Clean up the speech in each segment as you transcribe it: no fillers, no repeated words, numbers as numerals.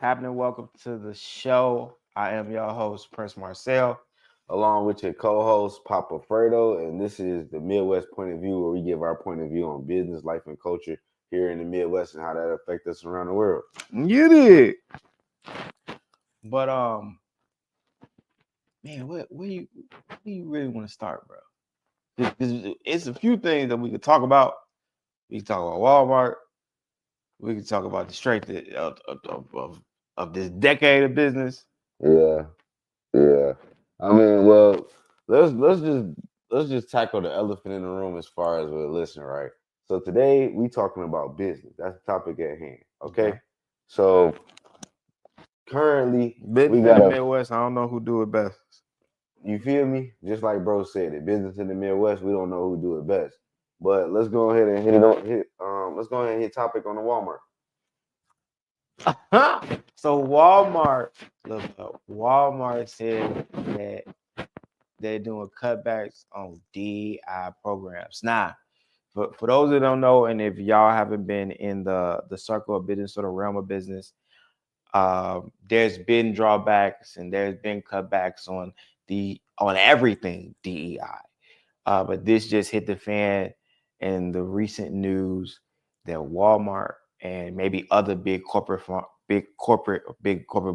happening? Welcome to the show. I am your host, Prince Marcel. Along with your co-host Papa Fredo, and this is the Midwest Point of View, where we give our point of view on business, life, and culture here in the Midwest and how that affects us around the world. You did. But man, where you really want to start, bro? Because it's a few things that we could talk about. We can talk about Walmart. We can talk about the strength of this decade of business. Yeah, yeah. I mean, well, let's just tackle the elephant in the room as far as we're listening, right? So today we talking about business. That's the topic at hand. Okay. Okay. So currently we Business in got the a Midwest, I don't know who do it best. You feel me? Just like bro said, the business in the Midwest, we don't know who do it best. But let's go ahead and hit it on hit let's go ahead and hit topic on the Walmart. So Walmart said that they're doing cutbacks on DEI programs. Now, for those that don't know, and if y'all haven't been in the circle of business or the realm of business, there's been drawbacks and there's been cutbacks on everything DEI. But this just hit the fan in the recent news that Walmart and maybe other big corporate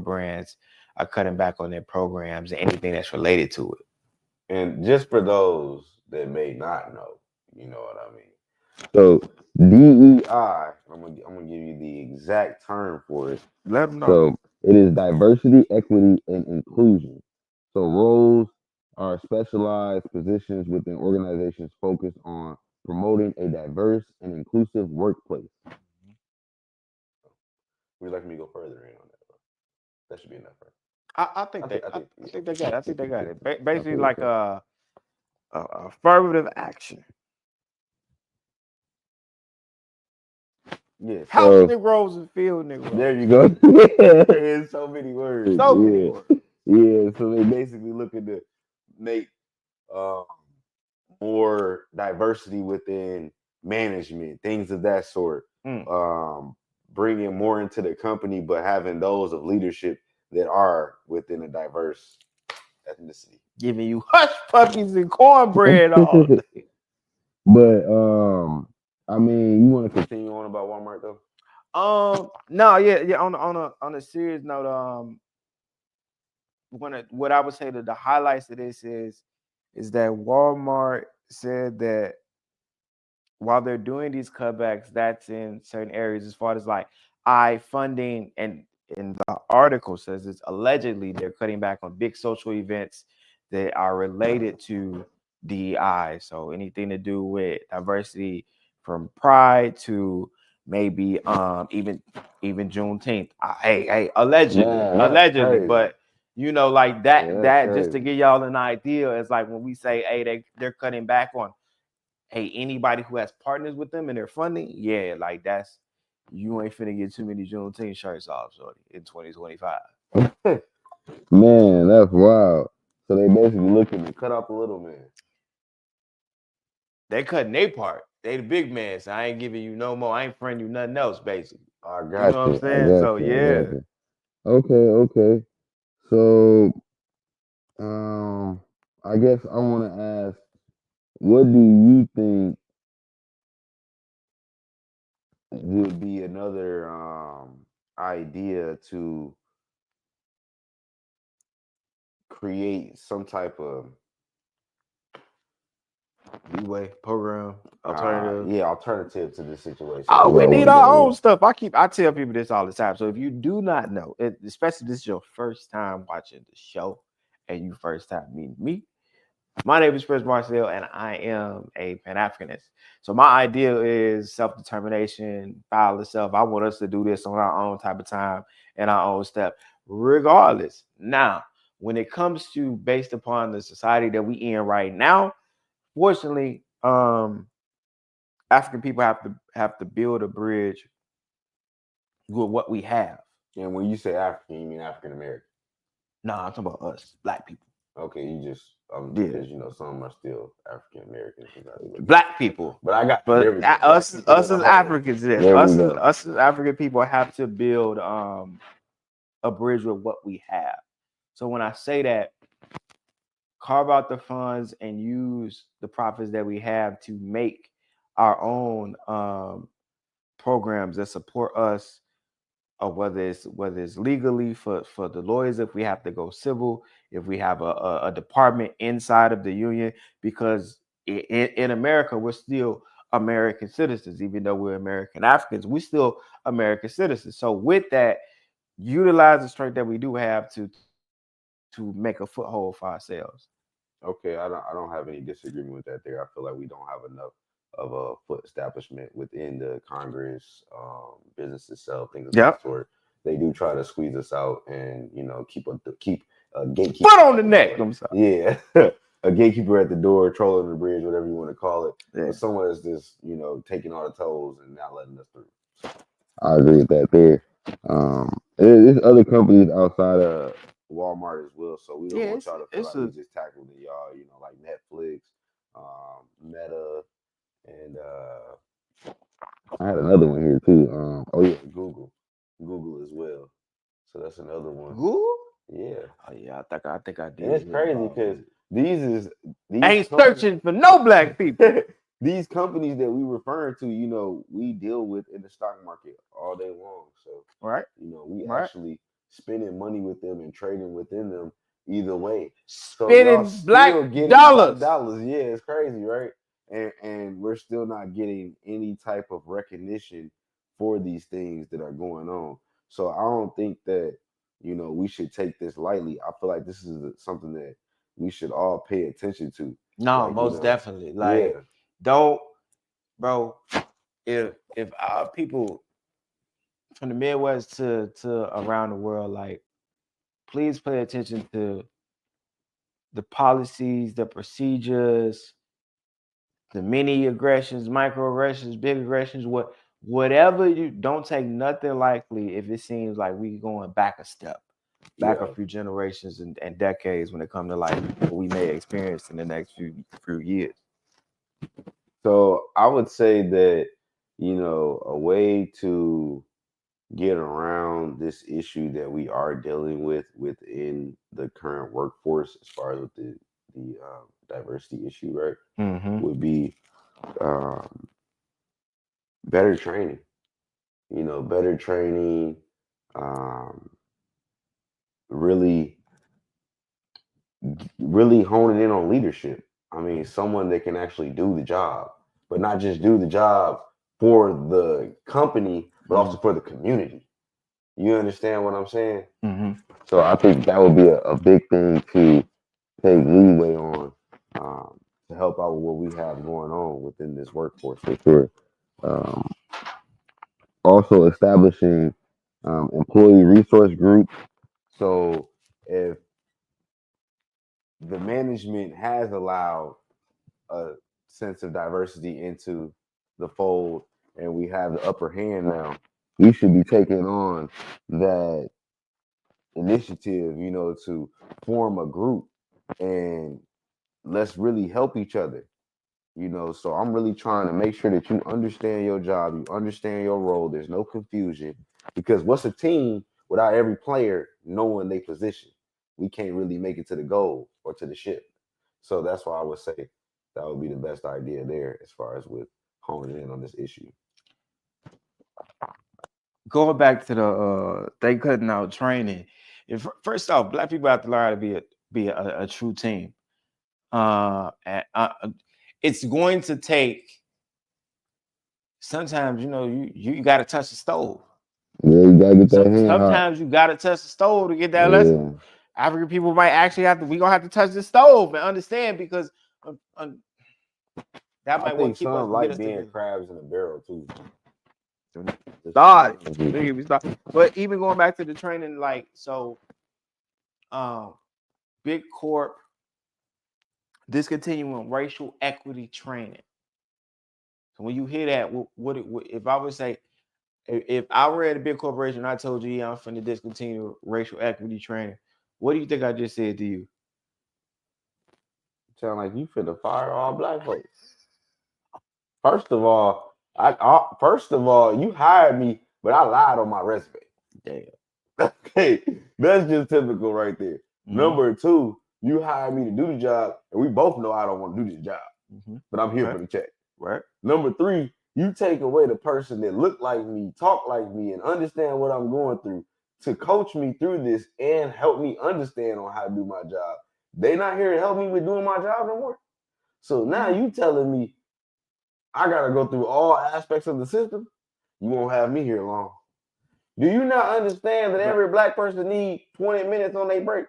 brands are cutting back on their programs and anything that's related to it. And just for those that may not know, you know what I mean. So DEI, I'm gonna give you the exact term for it. Let them know. So it is diversity, equity, and inclusion. So roles are specialized positions within organizations focused on promoting a diverse and inclusive workplace. Would you like me to go further in on that? Bro? That should be enough, right? I think they got it. I think they got it. Basically, Okay, like okay. a affirmative action. Yeah. House So Negroes and field Negroes. there you go. Yeah, in so many words. So many Yeah, words. yeah. So they basically looking to make um, more diversity within management, things of that sort. Mm. Um, Bringing more into the company, but having those of leadership that are within a diverse ethnicity. Giving you hush puppies and cornbread all day. But I mean, you want to continue on about Walmart though? No, yeah. On a serious note, what I would say that the highlights of this is that Walmart said that while they're doing these cutbacks, that's in certain areas as far as like funding, and in the article says it's allegedly they're cutting back on big social events that are related to DEI. So anything to do with diversity, from Pride to maybe even Juneteenth. Hey, Man, that's allegedly, crazy. but like Yeah, that's that just to crazy. give y'all an idea, it's like when we say, hey, they're cutting back on, hey, anybody who has partners with them and their funding, yeah, like that's, you ain't finna get too many Juneteenth shirts off, shorty, in 2025. Man, that's wild. So they basically looking to cut off the little man. They cutting their part. They the big man, so I ain't giving you no more. I ain't friending you nothing else, basically. I You know got what I'm you. I saying? got So you. I got yeah. you. Okay, okay. So um, I guess I want to ask, what do you think would be another idea to create some type of Leeway program, alternative. yeah, alternative to this situation Oh, as we well? need What is our that? own Yeah. stuff. I tell people this all the time. So if you do not know, especially this is your first time watching the show and you first time meeting me, my name is Chris Marcel, and I am a Pan Africanist. So my idea is self-determination, file itself. I want us to do this on our own type of time and our own step, regardless. Now, when it comes to based upon the society that we in right now, fortunately, African people have to build a bridge with what we have. And when you say African, you mean African American? No, I'm talking about us, black people. Okay, you just Yeah, because some are still African Americans. You got to look at black it. people. But I got you. There But we go. Black us, people us as a as whole. Africans, yes, There we go. us as African people have to build bridge with what we have. So when I say that, carve out the funds and use the profits that we have to make our own programs that support us, or whether it's legally for the lawyers, if we have to go civil, if we have a department inside of the union, because in America we're still American citizens, even though we're American Africans, we still American citizens. So with that, utilize the strength that we do have to make a foothold for ourselves. Okay, I don't have any disagreement with that there. I feel like we don't have enough of a foot establishment within the Congress, business itself, things of that Yep. sort. They do try to squeeze us out and keep a gatekeeper Foot on at the the neck. door. I'm sorry. Yeah, a gatekeeper at the door, trolling the bridge, whatever you want to call it. Yeah. But someone that's just taking all the tolls and not letting us through. I agree with that there. There's other companies outside of Walmart as well, so we don't Yeah, want y'all to feel it's like we a just tackled y'all, like Netflix, Meta, and I had another one here too. Oh yeah, Google as well. So that's another one. Google. Yeah, Oh yeah, I think I and did it's hear crazy about because Google. these Ain't companies. searching for no black people. These companies that we referring to, we deal with in the stock market all day long. So, Right, we right. actually spending money with them and trading within them either way. So y'all Spending black still getting black dollars. dollars. Yeah, it's crazy, right? And we're still not getting any type of recognition for these things that are going on. So I don't think that, we should take this lightly. I feel like this is something that we should all pay attention to. No, Like, most definitely. yeah. Like, don't, bro. If our people from the Midwest to around the world, like, please pay attention to the policies, the procedures, the mini aggressions, microaggressions, big aggressions, whatever you don't take nothing lightly if it seems like we going back a step, back a Yeah. few generations and decades when it comes to like what we may experience in the next few years. So I would say that, a way to get around this issue that we are dealing with within the current workforce, as far as with the diversity issue, right, Mm-hmm. would be um, better training. Better training, um, really, really honing in on leadership. I mean, someone that can actually do the job, but not just do the job for the company, but also for the community. You understand what I'm saying? Mm-hmm. So I think that would be a big thing to take leeway on, to help out with what we have going on within this workforce for sure. Um, Also establishing employee resource groups. So if the management has allowed a sense of diversity into the fold and we have the upper hand now, we should be taking on that initiative, to form a group and let's really help each other. So I'm really trying to make sure that you understand your job, you understand your role, there's no confusion. Because what's a team without every player knowing their position? We can't really make it to the goal or to the ship. So that's why I would say that would be the best idea there as far as with honing in on this issue. Going back to the they cutting out training. If first off, black people have to learn how to be a true team. And, it's going to take sometimes you got to touch the stove. Yeah, you gotta get that hand hot. Sometimes you got to touch the stove to get that lesson. Yeah. African people might actually have to. We gonna have to touch the stove and understand because that I might what think keep us some get like us to being the crabs in a barrel too. start. We start. But even going back to the training, like so, um, big corp discontinuing racial equity training. So when you hear that, what if I would say, if I were at a big corporation and I told you, yeah, I'm finna discontinue racial equity training, what do you think I just said to you? Sound like you finna fire all black folks. First of all, you hired me, but I lied on my resume. Damn. Okay, that's just typical right there. Number two, you hire me to do the job, and we both know I don't want to do this job, but I'm here for the check. Right. Number three, you take away the person that look like me, talk like me, and understand what I'm going through to coach me through this and help me understand on how to do my job. They not here to help me with doing my job no more. So now you telling me I gotta go through all aspects of the system. You won't have me here long. Do you not understand that every black person needs 20 minutes on their break?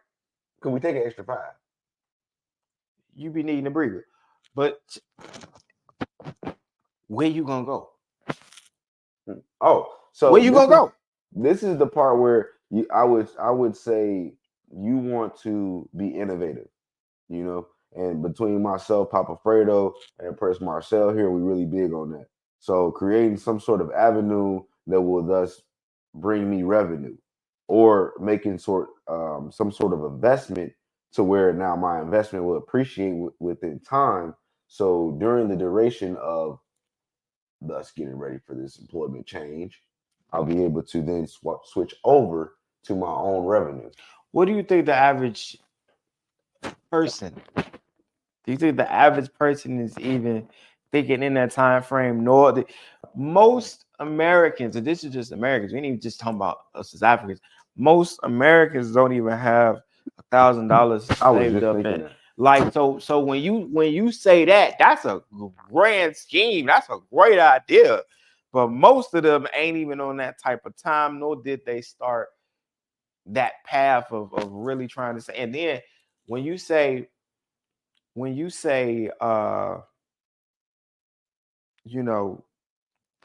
Could we take an extra 5? You be needing a breather. But where you gonna go? Oh, so where you gonna go? This is the part where I would say you want to be innovative, you know. And between myself, Papa Fredo, and Prince Marcel here, we really big on that. So creating some sort of avenue that will thus bring me revenue, or making some sort of investment to where now my investment will appreciate within time. So during the duration of thus getting ready for this employment change, I'll be able to then switch over to my own revenue. What do you think the average person? Do you think the average person is even thinking in that time frame? Nor most Americans, and this is just Americans. We ain't even just talking about us as Africans. Most Americans don't even have $1,000 saved up in. Like so when you say that, that's a grand scheme. That's a great idea. But most of them ain't even on that type of time, nor did they start that path of really trying to say. And then when you say you know,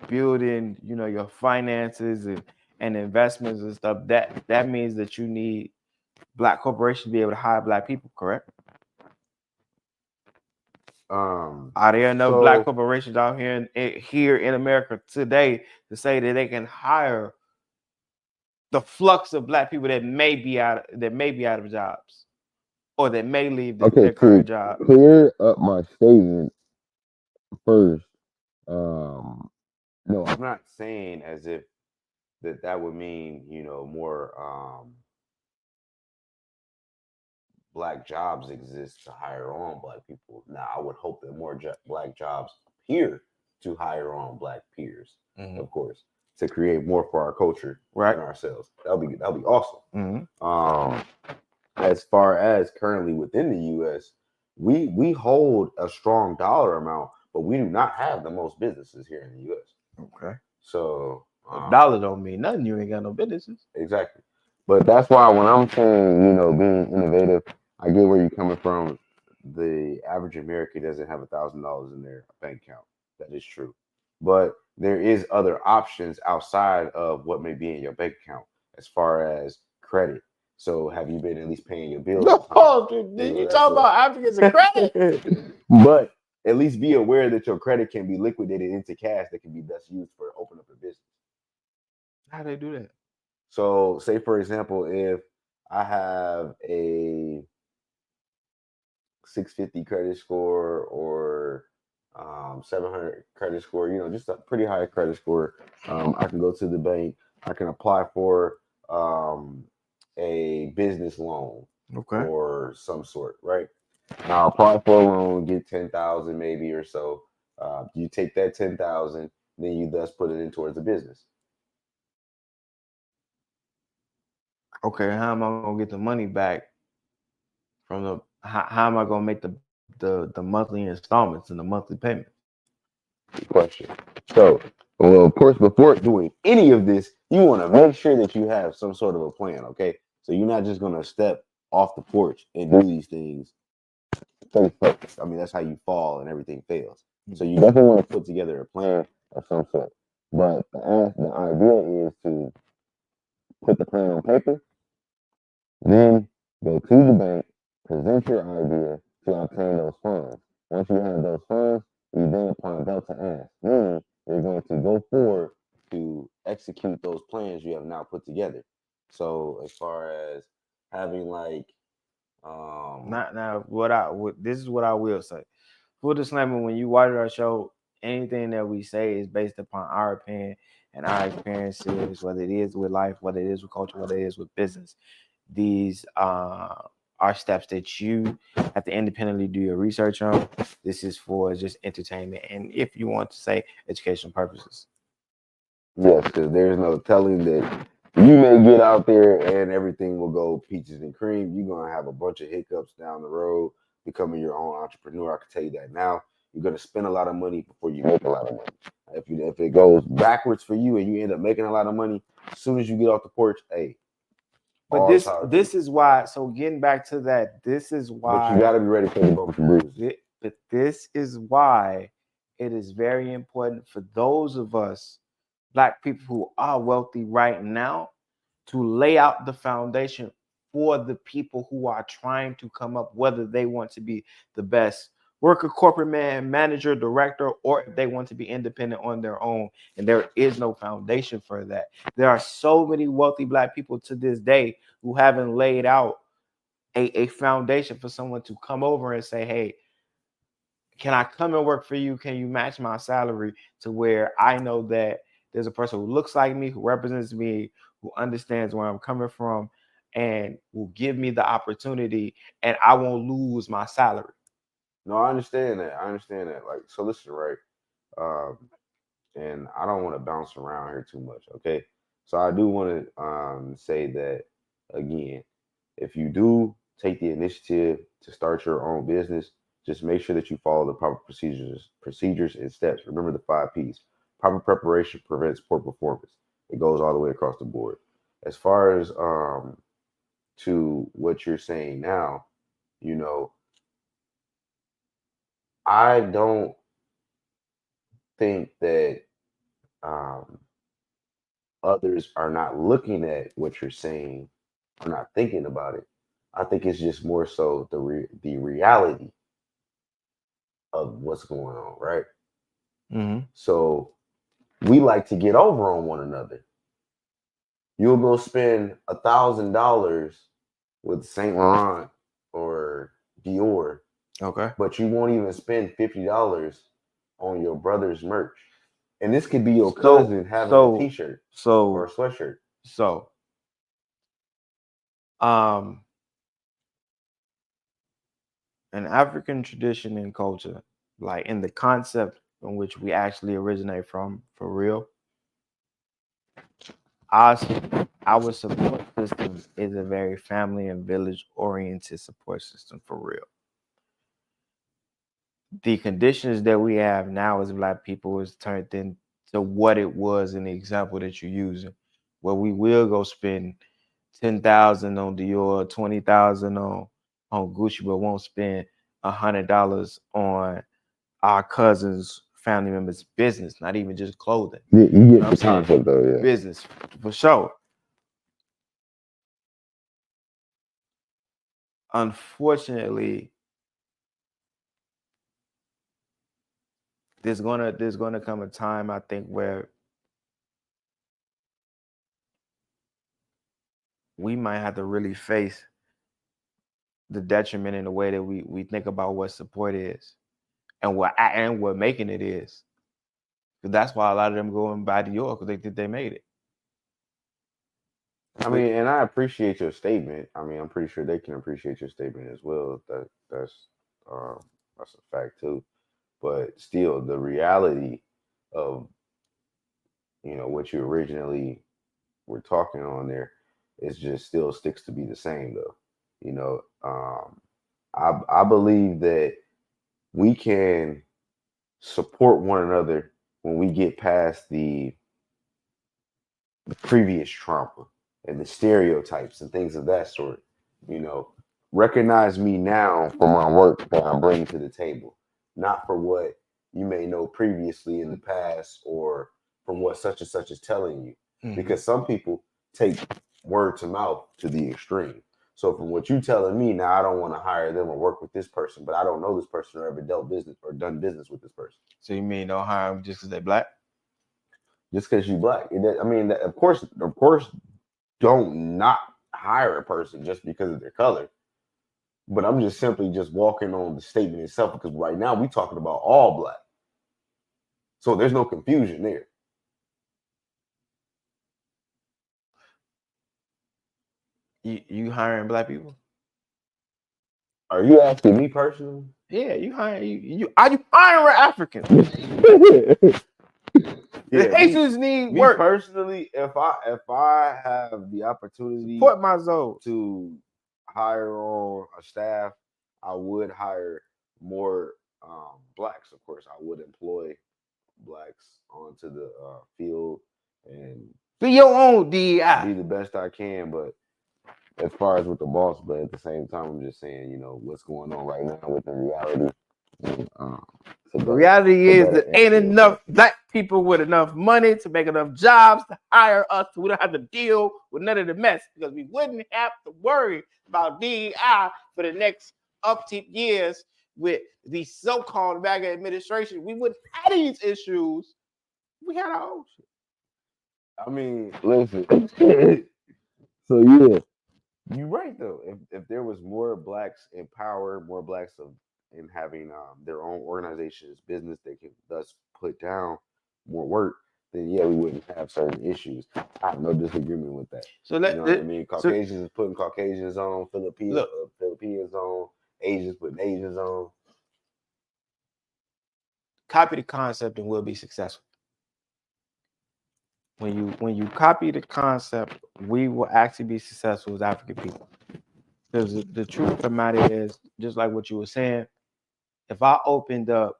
building, your finances and investments and stuff, that means that you need black corporations to be able to hire black people, correct? Are there enough black corporations out here in America today to say that they can hire the flux of black people that may be out of jobs, or that may leave their current job? Clear up my statement first. No, I'm not saying as if that would mean more black jobs exist to hire on black people. Now, I would hope that more black jobs appear to hire on black peers, of course, to create more for our culture and ourselves. That'll be awesome. As far as currently within the U.S., we hold a strong dollar amount, but we do not have the most businesses here in the U.S. Okay. So dollar don't mean nothing. You ain't got no businesses. Exactly. But that's why when I'm saying, being innovative, I get where you're coming from. The average American doesn't have $1,000 in their bank account. That is true. But there is other options outside of what may be in your bank account as far as credit. So have you been at least paying your bills? No, did you talk about Africans and credit? But at least be aware that your credit can be liquidated into cash that can be best used for opening up a business. How do they do that? So, say for example, if I have a 650 credit score or 700 credit score, just a pretty high credit score, I can go to the bank. I can apply for a business loan, or some sort, right? Now, apply for a loan, get 10,000 maybe or so. You take that 10,000, then you thus put it in towards the business. Okay, how am I gonna get the money back from the? How am I gonna make the monthly installments and the monthly payments? Good question. So, well, of course, before doing any of this, you want to make sure that you have some sort of a plan. Okay, so you're not just gonna step off the porch and do these things. I mean, that's how you fall and everything fails. So you definitely want to put together a plan of some sort. But the idea is to put the plan on paper, then go to the bank, present your idea to obtain those funds. Once you have those funds, you then apply Delta ask. Meaning you're going to go forward to execute those plans you have now put together. So as far as having This is what I will say. Full disclaimer: when you watch our show, anything that we say is based upon our opinion and our experiences, whether it is with life, whether it is with culture, whether it is with business, these are steps that you have to independently do your research on. This is for just entertainment and, if you want to say, educational purposes. Yes, because there's no telling that you may get out there and everything will go peaches and cream. You're gonna have a bunch of hiccups down the road becoming your own entrepreneur. I can tell you that now. You're gonna spend a lot of money before you make a lot of money. If it goes backwards for you and you end up making a lot of money, as soon as you get off the porch, hey, But all the this power to you. this is why. So getting back to that, this is But you why. got to be ready for the bumps and bruises. But this is why it is very important for those of us, Black people who are wealthy right now, to lay out the foundation for the people who are trying to come up, whether they want to be the best worker, corporate man, manager, director, or if they want to be independent on their own. And there is no foundation for that. There are so many wealthy Black people to this day who haven't laid out a foundation for someone to come over and say, hey, can I come and work for you? Can you match my salary to where I know that there's a person who looks like me, who represents me, who understands where I'm coming from, and will give me the opportunity, and I won't lose my salary. No, I understand that. I understand that. Like, so listen, right? Um, and I don't want to bounce around here too much. Okay, so I do want to say that again. If you do take the initiative to start your own business, just make sure that you follow the proper procedures and steps. Remember the 5 P's. Proper preparation prevents poor performance. It goes all the way across the board. As far as to what you're saying now, you know, I don't think that um, others are not looking at what you're saying or not thinking about it. I think it's just more so the reality of what's going on, right? Mm-hmm. So we like to get over on one another. You'll go spend $1,000 with Saint Laurent or Dior, Okay. but you won't even spend $50 on your brother's merch. And this could be your So, cousin having a so, T-shirt or a so, sweatshirt. so, um, an African tradition and culture, like in the concept in which we actually originate from, for real, our our support system is a very family and village oriented support system for real. The conditions that we have now as Black people is turned into what it was in the example that you're using, where we will go spend 10,000 on Dior, 20,000 on Gucci, but won't spend $100 on our cousin's family members' business, not even just clothing. You You get know what the I'm saying? concept though, yeah. Business for sure. Unfortunately, there's gonna come a time, I think, where we might have to really face the detriment in the way that we think about what support is and what making it is. Because that's why a lot of them go and buy Dior because they think they made it. I But mean, and I appreciate your statement. I mean, I'm pretty sure they can appreciate your statement as well. Um, that's a fact too. But still, the reality of what you originally were talking on there is just still sticks to be the same though. You know, I believe that we can support one another when we get past the previous trauma and the stereotypes and things of that sort. You know, recognize me now for my work that I'm bringing to the table, not for what you may know previously in the past or from what such and such is telling you. mm-hmm. Because some people take word to mouth to the extreme. So from what you telling me now, I don't want to hire them or work with this person, but I don't know this person or ever dealt business or done business with this person. So you mean don't hire them just because they Black? Just because you black, I mean, of course, don't not hire a person just because of their color. But I'm just simply just walking on the statement itself because right now we talking about all black. So there's no confusion there. You hiring black people? Are you asking me personally? Yeah, you hiring you are you hiring Africans? The Yeah, Haitians need me work. personally, if I have the opportunity Support my zones. to hire on a staff, I would hire more blacks. Of course, I would employ blacks onto the field and Be your own DEI. be the best I can. But as far as with the boss, but at the same time, I'm just saying, what's going on right now with the reality. It's a The better, reality it's a is better that ain't answer enough question. black people with enough money to make enough jobs to hire us. So we don't have to deal with none of the mess because we wouldn't have to worry about DEI for the next up to years with the so-called MAGA administration. We wouldn't have these issues. We had our own shit. I mean, listen. So yeah, you're right though. If there was more blacks in power, more blacks in having their own organizations, business they can thus put down more work, then yeah, we wouldn't have certain issues. I have no disagreement with that. So You know what I mean? so Caucasians is putting Caucasians on, look, Filipinos on, Asians putting Asians on. copy the concept and we'll be successful. When you copy the concept, we will actually be successful as African people. Because the truth of the matter is, just like what you were saying, if I opened up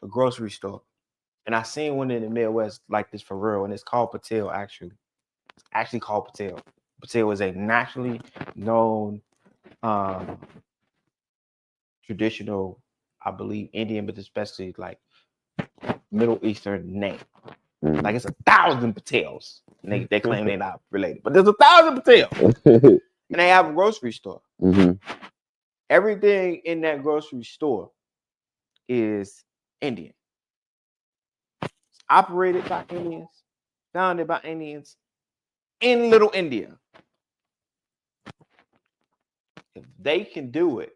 a grocery store and I seen one in the Midwest like this for real, and it's called Patel actually. It's actually called Patel. Patel is a nationally known um, traditional, I believe, Indian, but especially like Middle Eastern name. Like it's 1,000 Patels. And they claim they're not related, but there's 1,000 Patels. And they have a grocery store. Mm-hmm. Everything in that grocery store is Indian. It's operated by Indians, founded by Indians in Little India. If they can do it,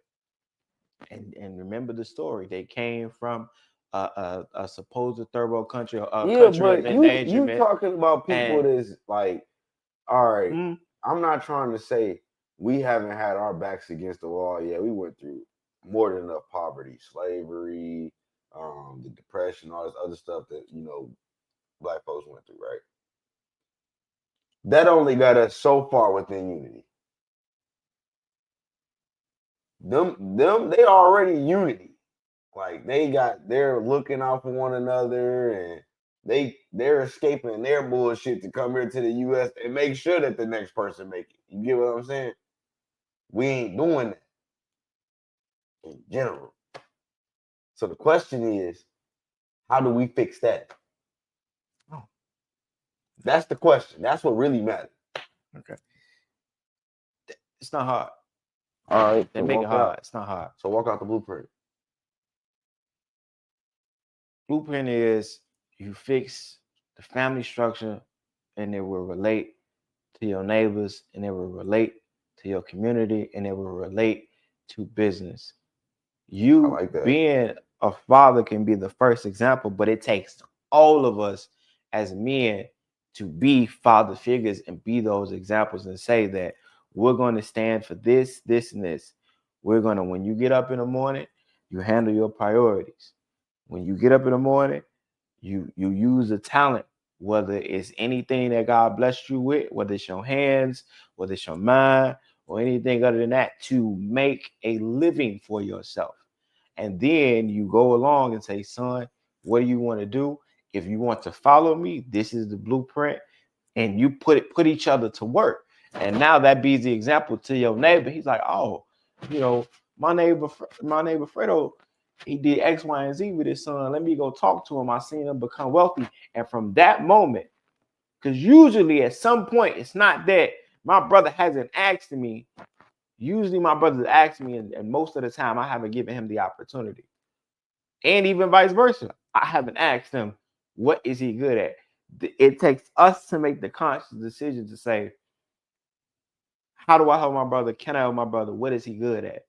and remember the story, they came from a supposed third world country, a Yeah, country of but you endangerment, talking about people and that's like, all right, mm, I'm not trying to say we haven't had our backs against the wall. Yeah, we went through more than enough poverty, slavery, the depression, all this other stuff that black folks went through. Right? That only got us so far within unity. They already unity. Like they're looking out for one another and they're escaping their bullshit to come here to the US and make sure that the next person make it. You get what I'm saying? We ain't doing that in general. So the question is, how do we fix that? oh, That's the question. That's what really matters. okay, it's not hard. All right, They so make it walk hard. out. It's not hard. So walk out the blueprint. Blueprint is you fix the family structure, and it will relate to your neighbors, and it will relate to your community, and it will relate to business. I You like that. being a father can be the first example, but it takes all of us as men to be father figures and be those examples and say that we're going to stand for this, this, and this. We're going to, when you get up in the morning, you handle your priorities. When you get up in the morning, you use a talent, whether it's anything that God blessed you with, whether it's your hands, whether it's your mind, or anything other than that, to make a living for yourself. And then you go along and say, son, what do you want to do? If you want to follow me, this is the blueprint. And you put each other to work. And now that be the example to your neighbor. He's like, oh, you know, my neighbor Fredo, he did X, Y, and Z with his son. Let me go talk to him. I seen him become wealthy. And from that moment, because usually at some point, it's not that my brother hasn't asked me. Usually my brother's asked me, and most of the time I haven't given him the opportunity. And even vice versa. I haven't asked him, what is he good at? It takes us to make the conscious decision to say, how do I help my brother? Can I help my brother? What is he good at?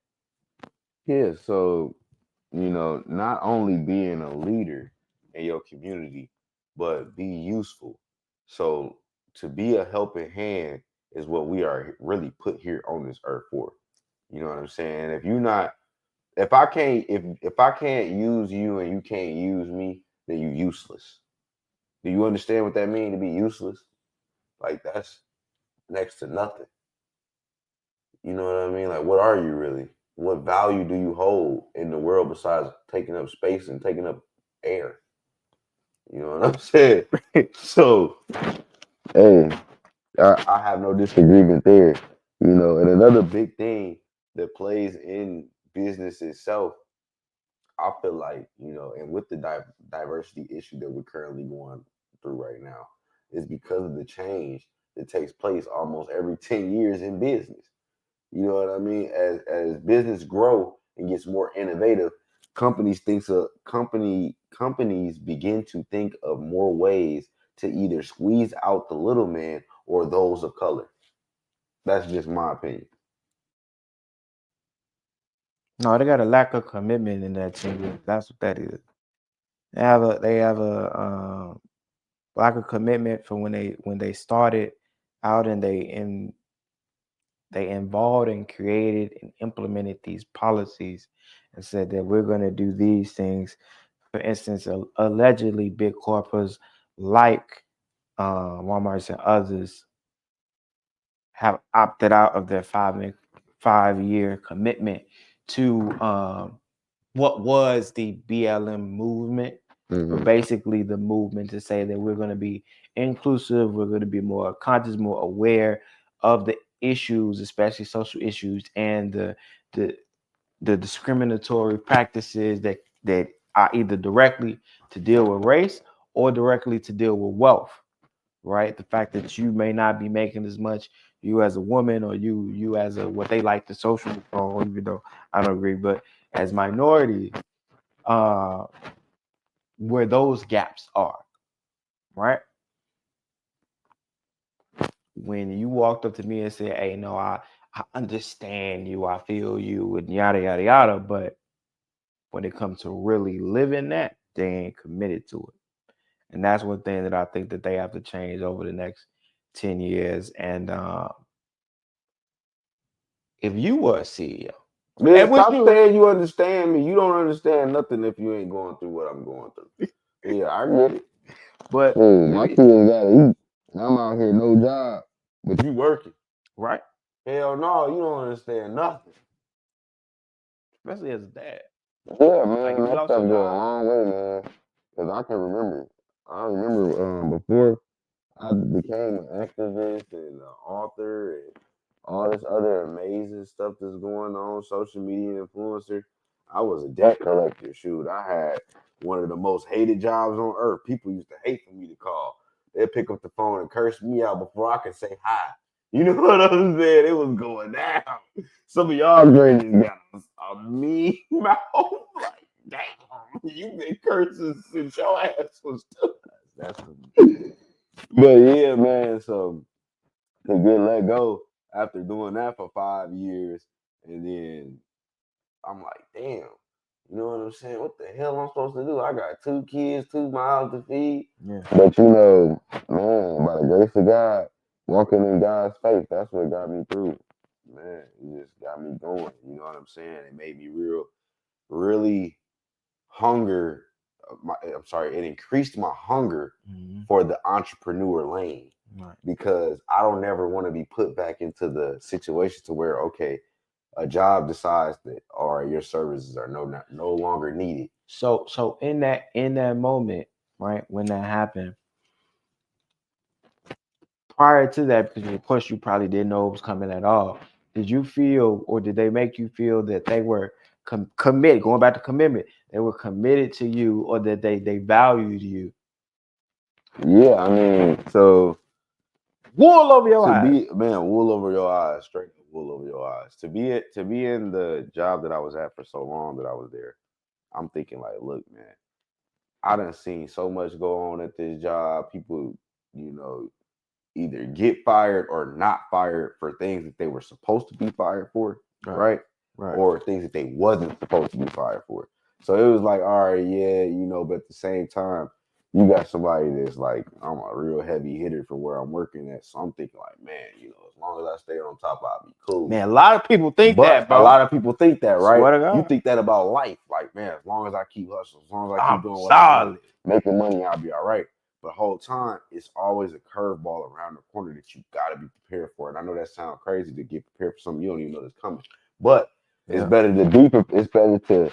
Yeah, so not only being a leader in your community, but be useful. So to be a helping hand is what we are really put here on this earth for. You know what I'm saying? If you're not, if I can't use you and you can't use me, then you useless. Do you understand what that means to be useless? Like that's next to nothing. You know what I mean? Like what are you really? What value do you hold in the world besides taking up space and taking up air? You know what I'm saying? So, hey, I have no disagreement there. You know, and another big thing that plays in business itself, I feel like, you know, and with the diversity issue that we're currently going through right now, is because of the change that takes place almost every 10 years in business. You know what I mean? As business grow and gets more innovative, companies begin to think of more ways to either squeeze out the little man or those of color. That's just my opinion. No, they got a lack of commitment in that team. That's what that is. They have a lack of commitment from when they started out, and they involved and created and implemented these policies and said that we're going to do these things. For instance, allegedly big corporates like Walmart and others have opted out of their 5-year commitment to what was the BLM movement, or Mm-hmm. basically the movement to say that we're going to be inclusive, we're going to be more conscious, more aware of the issues, especially social issues, and the the discriminatory practices that are either directly to deal with race or directly to deal with wealth, right? The fact that you may not be making as much, you as a woman, or you as a what they like the social, or even though I don't agree, but as minority, uh, where those gaps are, right? When you walked up to me and said, "Hey, no, I understand you, I feel you," and yada yada yada, but when it comes to really living that, they ain't committed to it. And that's one thing that I think that they have to change over the next 10 years. And if you were a CEO, Man, and which stop you, saying you understand me. You don't understand nothing if you ain't going through what I'm going through. Yeah, I get it. but Hey, if my you, kids gotta eat. I'm out here no job, but you working. right, Hell no, you don't understand nothing. especially as a dad, Yeah, like man, if you that lost stuff your go a job, long way, man. Cause I can remember. I remember before I became an activist and an author and all this other amazing stuff that's going on, social media influencer. I was a debt collector. Shoot, I had one of the most hated jobs on earth. People used to hate for me to call. They'd pick up the phone and curse me out before I could say hi. You know what I'm saying? It was going down. Some of y'all grannies got a mean mouth. Like, damn, you been cursing since your ass was two. that's the, But yeah, man. So to get let go after doing that for 5 years, and then I'm like, damn, you know what I'm saying? What the hell I'm supposed to do? I got 2 kids, 2 mouths to feed. yeah. But you know, man, by the grace of God, walking in God's faith, that's what got me through. Man, it just got me going. You know what I'm saying? It made me really hunger. I'm sorry, it increased my hunger Mm-hmm. for the entrepreneur lane Right. because I don't never want to be put back into the situation to where okay, a job decides that all right, your services are no longer needed. So in that moment, right, when that happened, prior to that, because of course you probably didn't know it was coming at all. Did you feel, or did they make you feel that they were committed? Going back to commitment, they were committed to you, or that they valued you? Yeah, I mean, so Wool over your to eyes. be man, wool over your eyes, straight up wool over your eyes. To be in the job that I was at for so long that I was there, I'm thinking like, look, man, I done seen so much go on at this job. People, you know, either get fired or not fired for things that they were supposed to be fired for, Right. right? Right. Or things that they wasn't supposed to be fired for. So it was like, all right, yeah, you know, but at the same time, you got somebody that's like, I'm a real heavy hitter for where I'm working at. So I'm thinking like, man, as long as I stay on top, I'll be cool. Man, a lot of people think But that, a bro. lot of people think that, right? Swear to You God. think that about life. Like, man, as long as I keep hustling, as long as I keep I'm doing what I'm doing, solid. making money, I'll be all right. But the whole time, it's always a curveball around the corner that you got to be prepared for. And I know that sounds crazy to get prepared for something you don't even know that's coming. But it's Yeah. better to be. It's better to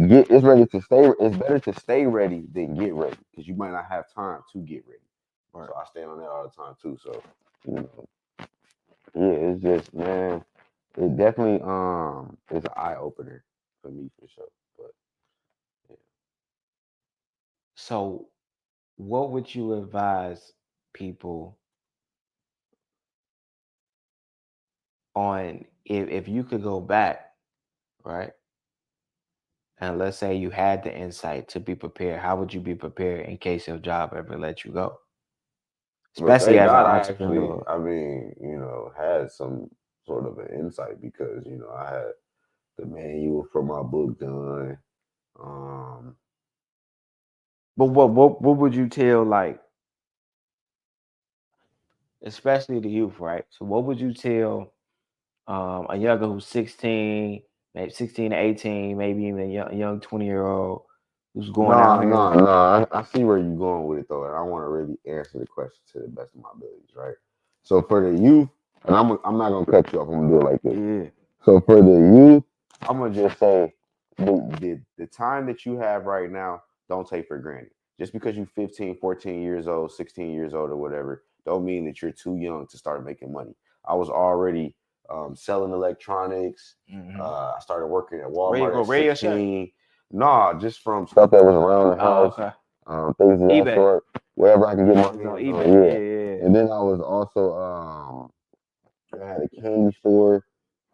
get. It's ready to stay. It's better to stay ready than get ready because you might not have time to get ready. Right. So I stay on that all the time too. So you know, yeah, it's just man, it definitely is an eye opener for me for sure. But yeah. So, what would you advise people on if you could go back, right? And let's say you had the insight to be prepared, how would you be prepared in case your job ever let you go? But Especially thank as an God I actually, entrepreneur. I mean, had some sort of an insight because I had the manual for my book done. Um, But what would you tell, like, especially the youth, right? So what would you tell a younger who's 16, maybe 16 to 18, maybe even a young 20-year-old who's going out no, here? no, no. I see where you're going with it though, and I want to really answer the question to the best of my abilities, right? So for the youth, and I'm not gonna cut you off. I'm gonna do it like this. Yeah. So for the youth, I'm gonna just say the time that you have right now, don't take for granted. Just because you're 15, 14 years old, 16 years old, or whatever, don't mean that you're too young to start making money. I was already selling electronics. Mm-hmm. I started working at Where you Walmart go? at Radio Shack? 16. Nah, just from stuff that was around the Oh, house, okay. things of that eBay. sort, wherever I can get my It was on hands eBay. on. Yeah. Yeah, And then I was also I had a candy store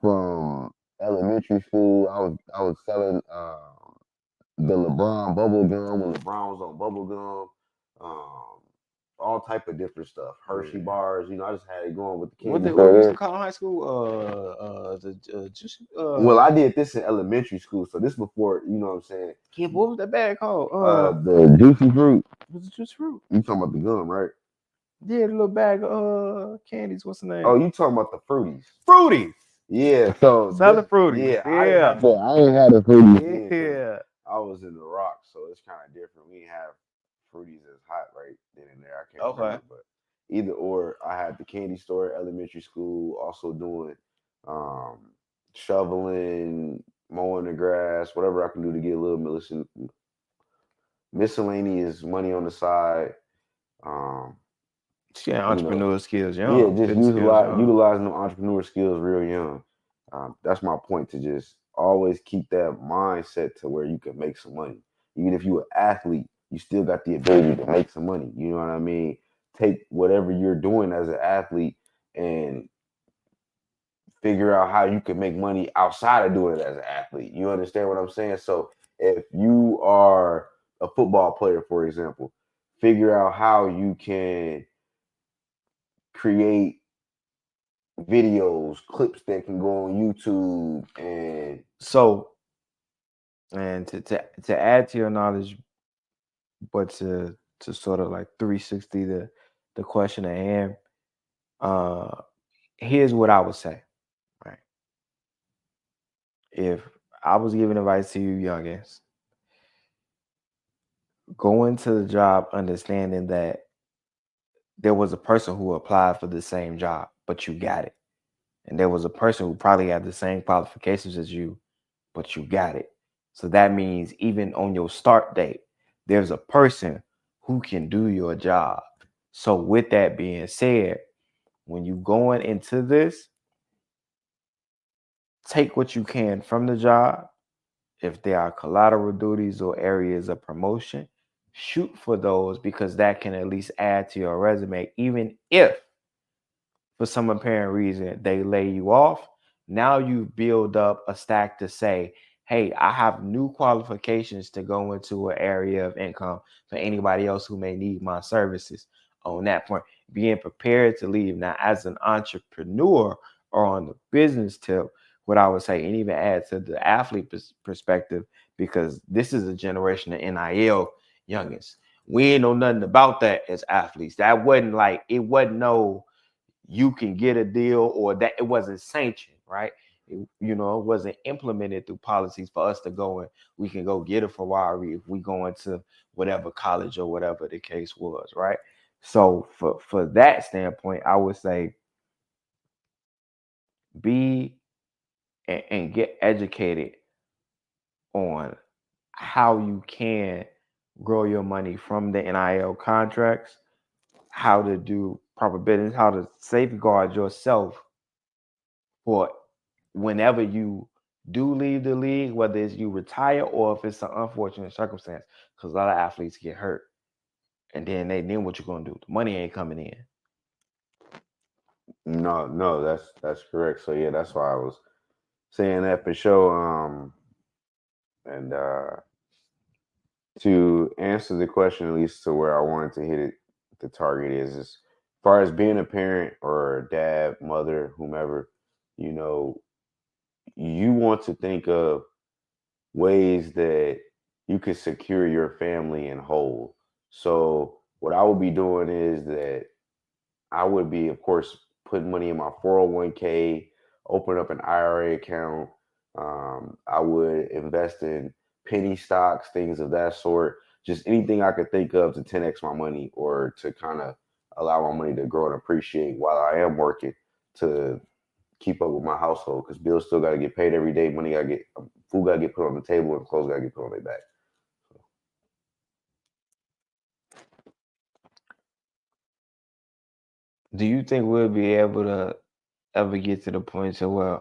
from elementary school. I was selling the LeBron bubble gum when LeBron was on bubble gum. All type of different stuff. yeah. Hershey Yeah. bars. I just had it going with the What candy the, what store we used to there. call in high school? The just Well, I did this in elementary school, so this before, what I'm saying? yeah. What was that bag called? The juicy fruit. Was it just fruit? You talking about the gum, right? Yeah, the little bag of candies. What's the Oh, name? you talking about the fruities? Fruities. Yeah. So this, Southern fruities. yeah, I ain't Yeah. had the I ain't had the fruities then because Yeah. I was in the rock, so it's kind of different. We didn't have fruities as hot right then and there. I can't Okay. remember, but either or, I had the candy store at elementary school, also doing um, shoveling, mowing the grass, whatever I can do to get a little miscellaneous money on the side. Um, Yeah, you know, entrepreneur skills, yeah, young. just Business skills, young. utilizing them entrepreneur skills real young. That's my point, to just always keep that mindset to where you can make some money. Even if you're an athlete, you still got the ability to make some money. You know what I mean? Take whatever you're doing as an athlete and figure out how you can make money outside of doing it as an athlete. You understand what I'm saying? So if you are a football player, for example, figure out how you can create videos, clips that can go on YouTube, and So, and to add to your knowledge, but to sort of like 360 the question at hand, uh, here's what I would say. Right. If I was giving advice to you youngins, go into the job understanding that there was a person who applied for the same job, but you got it. And there was a person who probably had the same qualifications as you, but you got it. So that means even on your start date, there's a person who can do your job. So with that being said, when you going into this, take what you can from the job. If there are collateral duties or areas of promotion, shoot for those because that can at least add to your resume, even if for some apparent reason they lay you off. Now you build up a stack to say, hey, I have new qualifications to go into an area of income for anybody else who may need my services on that point. Being prepared to leave. Now, as an entrepreneur or on the business tip, what I would say, and even add to the athlete perspective, because this is a generation of NIL youngins. We ain't know nothing about that as athletes. That wasn't like it wasn't no you can get a deal or that it wasn't sanctioned, right? You know, it wasn't implemented through policies for us to go and we can go get a Ferrari if we go into whatever college or whatever the case was, right? So for that standpoint, I would say be and get educated on how you can grow your money from the NIL contracts, how to do proper business, how to safeguard yourself for whenever you do leave the league, whether it's you retire or if it's an unfortunate circumstance, because a lot of athletes get hurt, and then what you gonna do? The money ain't coming in. No, no, that's correct. So yeah, that's why I was saying that for sure. And to answer the question, at least to where I wanted to hit it, the target is as far as being a parent or a dad, mother, whomever, you know, you want to think of ways that you can secure your family and whole. So what I would be doing is that I would be, of course, putting money in my 401k, open up an IRA account. I would invest in penny stocks, things of that sort. Just anything I could think of to 10x my money or to kind of allow my money to grow and appreciate while I am working to keep up with my household because bills still got to get paid every day. Money got to get, food got to get put on the table and clothes got to get put on their back. Do you think we'll be able to ever get to the point to where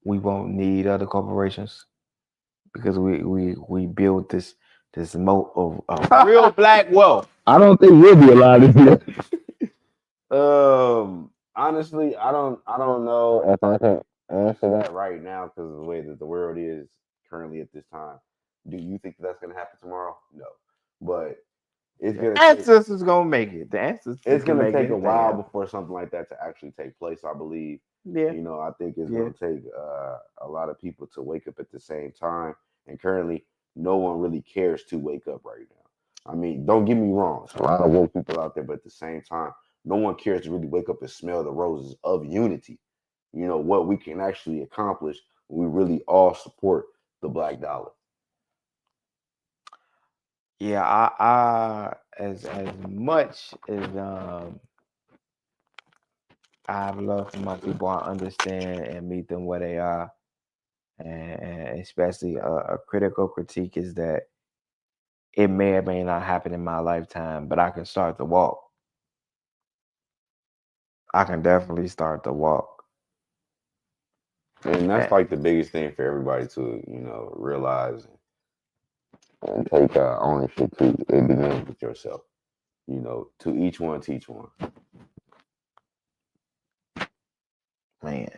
we won't need other corporations because we build this moat of real black wealth? I don't think we'll be allowed to do honestly, I don't know if I can answer that right now because of the way that the world is currently at this time. Do you think that's gonna happen tomorrow? No, but it's The gonna take ancestors gonna make it. The ancestors it's can gonna make take a anything while happen. before something like that to actually take place. I believe. Yeah, I think it's yeah. gonna take a lot of people to wake up at the same time, and currently, no one really cares to wake up right now. I mean, don't get me wrong. There's a lot of woke people out there, but at the same time, no one cares to really wake up and smell the roses of unity. What we can actually accomplish when we really all support the black dollar. Yeah, I as much as I have love for my people, I understand and meet them where they are, and especially a critical critique is that it may or may not happen in my lifetime, but I can start to walk. I can definitely start to walk. And that's And like the biggest thing for everybody to, realize and take ownership to. It begins with yourself. To each one, teach one. man,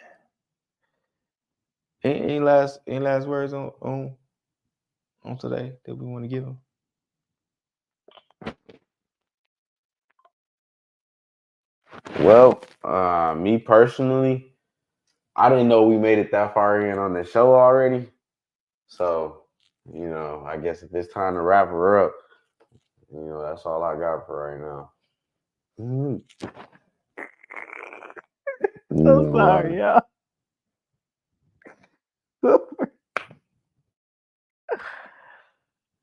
any last words on today that we want to give them? Well, me personally, I didn't know we made it that far in on the show already. So, I guess if it's time to wrap her up, that's all I got for right now. Mhm. So sorry, y'all.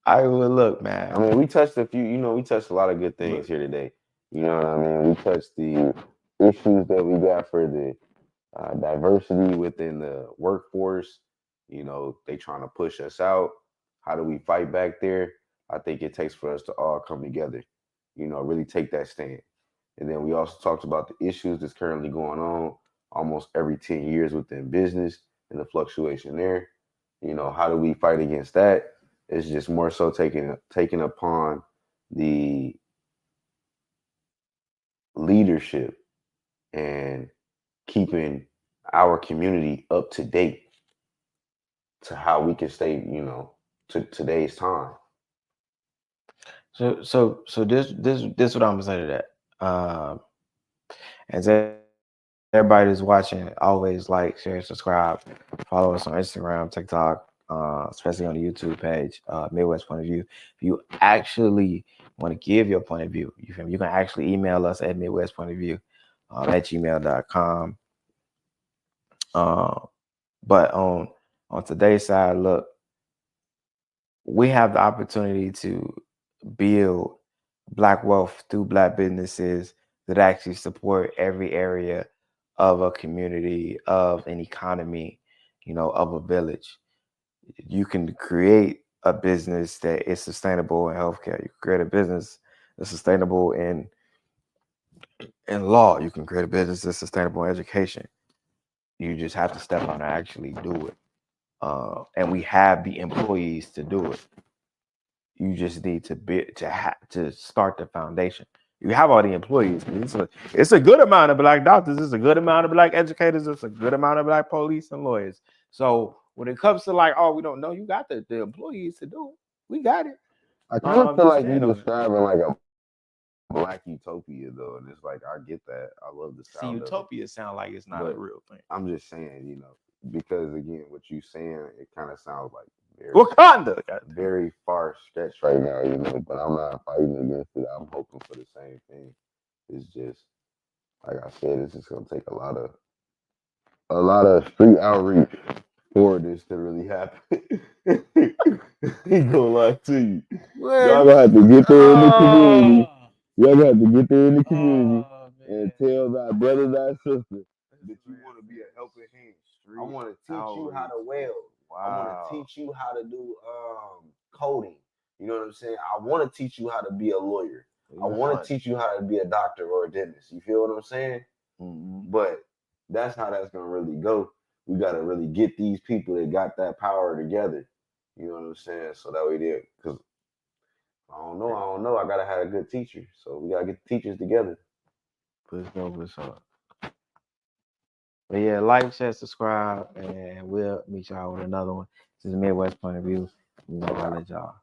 I will look, I man. mean, we touched a few, we touched a lot of good things Look, here today. You know what I mean? We touched the issues that we got for the diversity within the workforce. They trying to push us out. How do we fight back there? I think it takes for us to all come together, really take that stand. And then we also talked about the issues that's currently going on almost every 10 years within business and the fluctuation there. How do we fight against that? It's just more so taking upon the leadership and keeping our community up to date to how we can stay, to today's time. so this what I'm gonna say to that. As everybody that's watching, always like, share, subscribe, follow us on Instagram, TikTok, especially on the YouTube page, Midwest Point of View. If you actually want to give your point of view, you can actually email us at Midwest Point of View at gmail.com. Uh, but on today's side, look, we have the opportunity to build Black wealth through Black businesses that actually support every area of a community, of an economy, of a village. You can create a business that is sustainable in healthcare. You can create a business that's sustainable in law. You can create a business that's sustainable in education. You just have to step out and actually do it. And we have the employees to do it. You just need to start the foundation. You have all the employees. It's a good amount of Black doctors. It's a good amount of Black educators. It's a good amount of Black police and lawyers. So when it comes to like, oh, we don't know, you got the employees to do it. We got it. I kind of feel Just like stand you're on it. describing like a Black utopia, though, and it's like I get that. I love the See, sound of it, utopia sound like it's not a but real thing. I'm just saying, because again, what you saying, it kind of sounds like Wakanda. very far stretch right now, But I'm not fighting against it. I'm hoping for the same thing. It's just like I said, it's just gonna take a lot of street outreach for this to really happen. Ain't gonna lie to you. Y'all gonna have to get there in the community. Y'all gonna have to get there in the community and tell that brother, that sister that you want to be a helping hand. I want to teach you how to weld. I want to teach you how to do coding. You know what I'm saying? I want to teach you how to be a lawyer. I want to teach you how to be a doctor or a dentist. You feel what I'm saying? Mm-hmm. But that's how that's gonna really go. We gotta really get these people that got that power together. You know what I'm saying? So that way there, because I don't know. I gotta have a good teacher. So we gotta get the teachers together. Push over so. But yeah, like, share, subscribe, and we'll meet y'all with another one. This is Midwest Point of View. I'll let y'all.